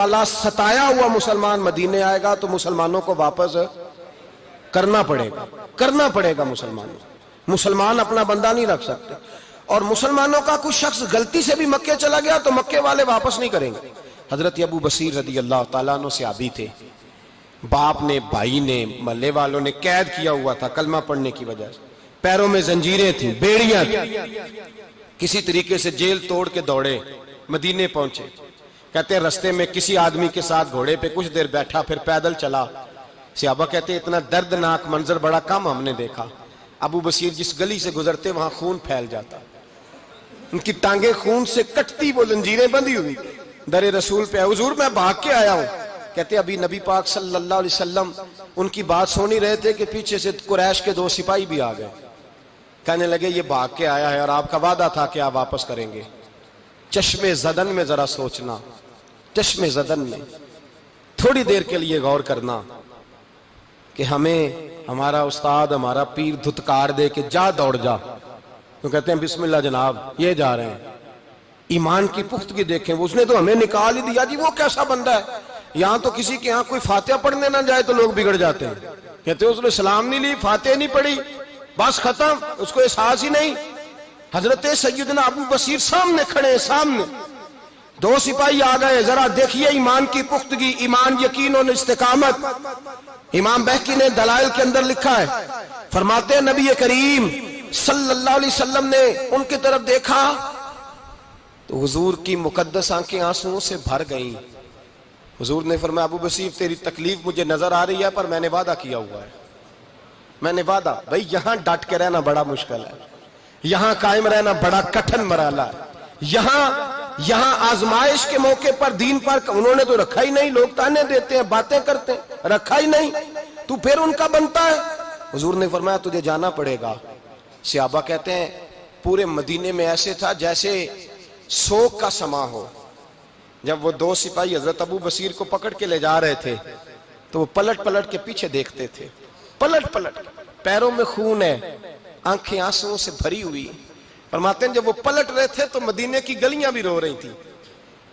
اللہ ستایا ہوا مسلمان مدینے آئے گا تو مسلمانوں کو واپس کرنا پڑے گا مسلمان اپنا بندہ نہیں رکھ سکتے. اور مسلمانوں کا کچھ شخص غلطی سے بھی مکے چلا گیا تو مکے والے واپس نہیں کریں گے. حضرت ابو بصیر رضی اللہ تعالیٰ عنہ صحابی تھے. باپ نے، بھائی نے، محلے والوں نے قید کیا ہوا تھا کلمہ پڑھنے کی وجہ سے. پیروں میں زنجیریں تھیں، بیڑیاں تھیں. کسی طریقے سے جیل توڑ کے دوڑے مدینے پہنچے. کہتے ہیں رستے میں کسی آدمی کے ساتھ گھوڑے پہ کچھ دیر بیٹھا، پھر پیدل چلا. صحابہ کہتے ہیں اتنا دردناک منظر بڑا کم ہم نے دیکھا. ابو بصیر جس گلی سے گزرتے وہاں خون پھیل جاتا، ان کی ٹانگیں خون سے کٹتی، وہ زنجیریں بندھی ہوئی. در رسول پہ حضور میں بھاگ کے آیا ہوں. کہتے ابھی نبی پاک صلی اللہ علیہ وسلم ان کی بات سن ہی رہے تھے کہ پیچھے سے قریش کے 2 سپاہی بھی آ گئے. کہنے لگے یہ بھاگ کے آیا ہے اور آپ کا وعدہ تھا کہ آپ واپس کریں گے. چشم زدن میں ذرا سوچنا، چشم زدن میں تھوڑی دیر کے لیے غور کرنا کہ ہمیں ہمارا استاد، ہمارا پیر دھتکار دے کہ جا دوڑ جا، تو کہتے ہیں بسم اللہ جناب یہ جا رہے ہیں. ایمان کی پختگی دیکھیں، اس نے تو ہمیں نکال ہی دیا جی. وہ کیسا بندہ ہے، یہاں تو کسی کے یہاں کوئی فاتحہ پڑھنے نہ جائے تو لوگ بگڑ جاتے ہیں. کہتے ہیں اس نے سلام نہیں لی، فاتحہ نہیں پڑھی، بس ختم، اس کو احساس ہی نہیں. حضرت سیدنا ابو بصیر سامنے کھڑے، سامنے 2 سپاہی آ گئے. ذرا دیکھیے ایمان کی پختگی، ایمان، یقین اور استقامت. امام بہقی نے دلائل کے اندر لکھا ہے، فرماتے ہیں نبی کریم صلی اللہ علیہ وسلم نے ان کی طرف دیکھا تو حضور کی مقدس آنکھیں آنسوؤں سے بھر گئیں. حضور نے فرمایا ابو بصیر تیری تکلیف مجھے نظر آ رہی ہے، پر میں نے وعدہ کیا ہوا ہے. میں نے وعدہ، بھئی یہاں ڈٹ کے رہنا بڑا مشکل ہے، یہاں قائم رہنا بڑا کٹھن مرحلہ ہے. یہاں آزمائش کے موقع پر دین پر انہوں نے تو رکھا ہی نہیں. لوگ تانے دیتے ہیں، باتیں کرتے ہیں، رکھا ہی نہیں، تو پھر ان کا بنتا ہے. حضور نے فرمایا تجھے جانا پڑے گا. صحابہ کہتے ہیں پورے مدینے میں ایسے تھا جیسے سوگ کا سما ہو. جب وہ 2 سپاہی حضرت ابو بصیر کو پکڑ کے لے جا رہے تھے تو وہ پلٹ پلٹ کے پیچھے دیکھتے تھے، پلٹ پلٹ، پیروں میں خون ہے، آنکھیں آنسوؤں سے بھری ہوئی. فرماتے ہیں جب وہ پلٹ رہے تھے تو مدینے کی گلیاں بھی رو رہی تھی.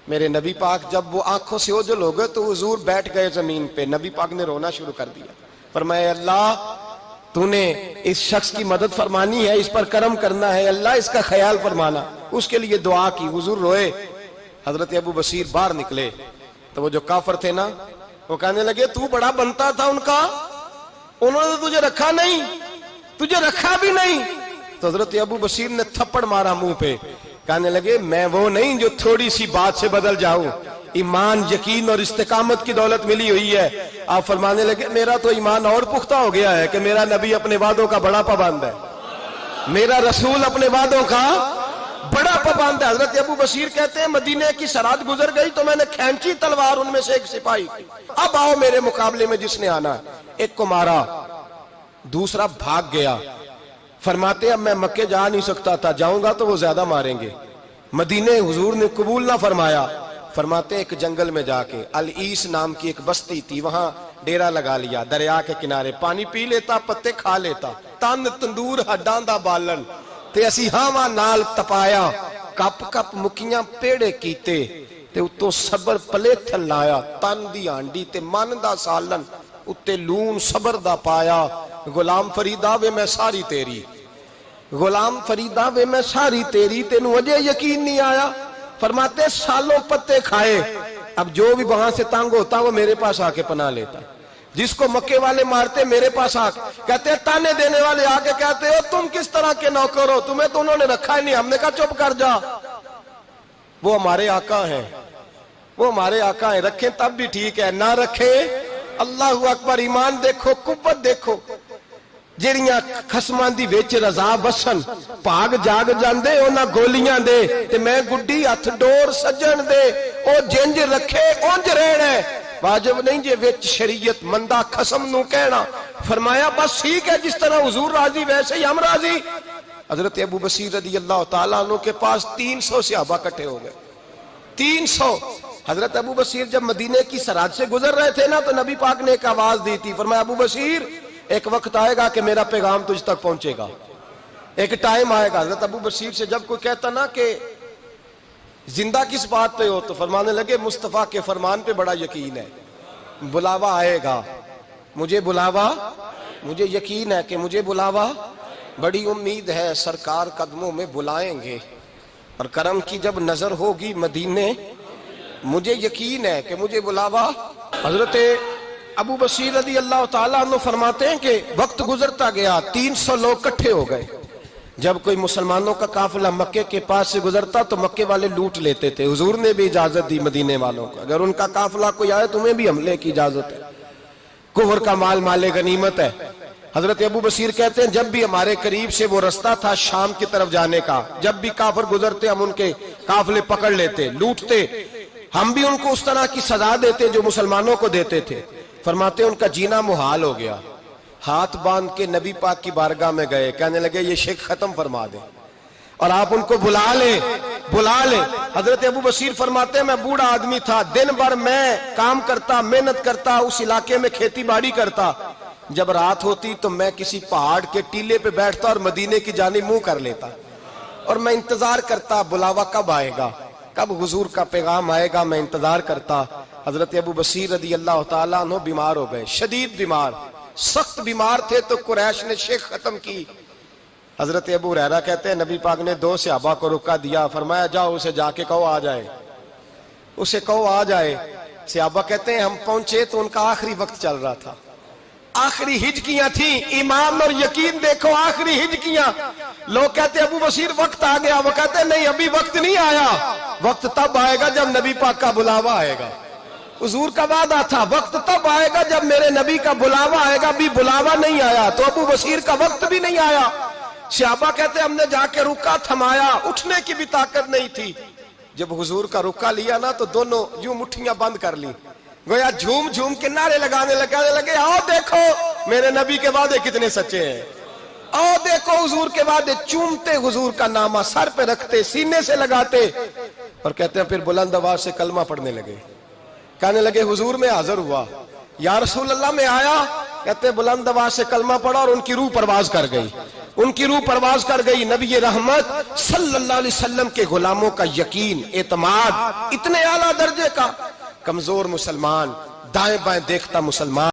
میرے نبی پاک جب وہ آنکھوں سے اوجھل ہو گئے تو حضور بیٹھ گئے زمین پہ. نبی پاک نے رونا شروع کر دیا. فرمایا اللہ تو نے اس شخص کی مدد فرمانی ہے، اس پر کرم کرنا ہے، اللہ اس کا خیال فرمانا. اس کے لیے دعا کی، حضور روئے. حضرت ابو بصیر باہر نکلے تو وہ جو کافر تھے نا، وہ کہنے لگے تو بڑا بنتا تھا ان کا، انہوں نے تجھے رکھا نہیں، تجھے رکھا بھی نہیں. تو حضرت ابو بصیر نے تھپڑ مارا منہ پہ. کہنے لگے میں وہ نہیں جو تھوڑی سی بات سے بدل جاؤں. ایمان، یقین اور استقامت کی دولت ملی ہوئی ہے. آپ فرمانے لگے میرا تو ایمان اور پختہ ہو گیا ہے کہ میرا نبی اپنے وعدوں کا بڑا پابند ہے، میرا رسول اپنے وعدوں کا بڑا پابند ہے. حضرت ابو بصیر کہتے ہیں مدینے کی سرحد گزر گئی تو میں نے کھینچی تلوار، ان میں سے ایک سپاہی، اب آؤ میرے مقابلے میں جس نے آنا ہے. ایک کو مارا، دوسرا بھاگ گیا. فرماتے اب میں مکے جا نہیں سکتا تھا، جاؤں گا تو وہ زیادہ ماریں گے. مدینے حضور نے قبول نہ فرمایا. فرماتے ایک جنگل میں جا کے العیس نام کی ایک بستی تھی، وہاں ڈیرا لگا لیا. دریا کے کنارے پانی پی لیتا، پتے کھا لیتا. تن تندور ہڈاں دا بالن تے اسی ہاواں نال تپایا، کپ کپ مکیاں پیڑے کیتے تے اتوں صبر پلیتھن لایا. تن دی ہانڈی تے من دا سالن اتے لون صبر دا پایا. غلام فریدا وے میں ساری تیری، غلام فریدا وے میں ساری تیری، تینوں اجے یقین نہیں آیا. فرماتے سالوں پتے کھائے، اب جو بھی وہاں سے تنگ ہوتا وہ میرے پاس آ کے پناہ لیتا. جس کو مکے والے مارتے میرے پاس آ کے کہتے ہیں، تانے دینے والے آ کے کہتے ہو تم کس طرح کے نوکر ہو، تمہیں تو انہوں نے رکھا ہی نہیں. ہم نے کہا چپ کر جا، وہ ہمارے آقا ہیں، وہ ہمارے آقا ہیں، رکھیں تب بھی ٹھیک ہے، نہ رکھیں اللہ اکبر. ایمان دیکھو، قوت دیکھو. جڑیاں خصماں دی وچ رضا وسن بھاگ جاگ جاندے انہاں گولیاں دے تے میں گڈی ہتھ ڈور سجن دے. او جنج رکھے اونج رہنا ہے، واجب نہیں جے وچ شریعت مندہ خصم نو کہنا. فرمایا بس ٹھیک ہے، جس طرح حضور راضی ویسے ہی ہم راضی. حضرت ابو بصیر رضی اللہ تعالیٰ عنہ کے پاس 300 صحابہ کٹھے ہو گئے، 300. حضرت ابو بصیر جب مدینے کی سرحد سے گزر رہے تھے نا تو نبی پاک نے ایک آواز دی تھی. فرمایا ابو بصیر ایک وقت آئے گا کہ میرا پیغام تجھ تک پہنچے گا، ایک ٹائم آئے گا. حضرت ابو بصیر سے جب کوئی کہتا نا کہ زندہ کس بات پہ ہو؟ تو فرمانے لگے مصطفیٰ کے فرمان پہ بڑا یقین ہے، بلاوا آئے گا، مجھے بلاوا، مجھے یقین ہے کہ مجھے بلاوا، بڑی امید ہے سرکار قدموں میں بلائیں گے، اور کرم کی جب نظر ہوگی مدینے، مجھے یقین ہے کہ مجھے بلاوا۔ حضرت ابو بصیر رضی اللہ تعالیٰ عنہ فرماتے ہیں کہ وقت گزرتا گیا، 300 لوگ اکٹھے ہو گئے۔ جب کوئی مسلمانوں کا قافلہ مکے کے پاس سے گزرتا تو مکے والے لوٹ لیتے تھے۔ حضور نے بھی اجازت دی مدینے والوں کو، اگر ان کا قافلہ کوئی آئے تمہیں بھی حملے کی اجازت ہے، کفر کا مال مال غنیمت ہے۔ حضرت ابو بصیر کہتے ہیں جب بھی ہمارے قریب سے وہ رستہ تھا شام کی طرف جانے کا، جب بھی کافر گزرتے ہم ان کے قافلے پکڑ لیتے، لوٹتے، ہم بھی ان کو اس طرح کی سزا دیتے جو مسلمانوں کو دیتے تھے۔ فرماتے ہیں ان کا جینا محال ہو گیا، ہاتھ باندھ کے نبی پاک کی بارگاہ میں گئے، کہنے لگے یہ شرک ختم فرما دیں اور آپ ان کو بلا لیں، بلا لیں۔ حضرت ابو بصیر فرماتے ہیں میں بوڑھا آدمی تھا، دن بھر میں کام کرتا، محنت کرتا، اس علاقے میں کھیتی باڑی کرتا، جب رات ہوتی تو میں کسی پہاڑ کے ٹیلے پہ بیٹھتا اور مدینے کی جانب منہ کر لیتا، اور میں انتظار کرتا بلاوا کب آئے گا، کب حضور کا پیغام آئے گا، میں انتظار کرتا۔ حضرت ابو بصیر رضی اللہ تعالیٰ عنہ بیمار ہو گئے، شدید بیمار، سخت بیمار تھے، تو قریش نے شیخ ختم کی۔ حضرت ابو ہریرہ کہتے ہیں نبی پاک نے 2 صحابہ کو رکا دیا، فرمایا جاؤ اسے جا کے کہو آ جائے، اسے کہو آ جائے۔ صحابہ کہتے ہیں ہم پہنچے تو ان کا آخری وقت چل رہا تھا، آخری ہجکیاں تھیں، ایمان اور یقین دیکھو، آخری ہجکیاں۔ لوگ کہتے ابو بصیر وقت آ گیا، وہ کہتے نہیں ابھی وقت نہیں آیا، وقت تب آئے گا جب نبی پاک کا بلاوا آئے گا۔ حضور کا وعدہ تھا وقت تب آئے گا جب میرے نبی کا بلاوا آئے گا، ابھی بلاوا نہیں آیا، تو ابو بصیر کا وقت بھی نہیں آیا۔ صحابہ کہتے ہم نے جا کے رکا، تھمایا، اٹھنے کی بھی طاقت نہیں تھی۔ جب حضور کا رکا لیا نا تو دونوں یوں مٹھیاں بند کر لی، گویا جھوم جھوم کے نعرے لگانے لگے آؤ دیکھو میرے نبی کے وعدے کتنے سچے ہیں، آؤ دیکھو حضور کے وعدے، چومتے حضور کا نامہ، سر پہ رکھتے، سینے سے لگاتے، اور کہتے ہیں پھر بلند آواز سے کلمہ پڑھنے لگے، کہنے لگے حضور میں حاضر ہوا، یا رسول اللہ میں آیا، کہتے بلند آواز سے کلمہ پڑھا اور ان کی روح پرواز کر گئی، ان کی روح پرواز کر گئی۔ نبی رحمت صلی اللہ علیہ وسلم کے غلاموں کا یقین، اعتماد اتنے اعلیٰ درجے کا، کمزور مسلمان، دائیں بائیں دیکھتا مسلمان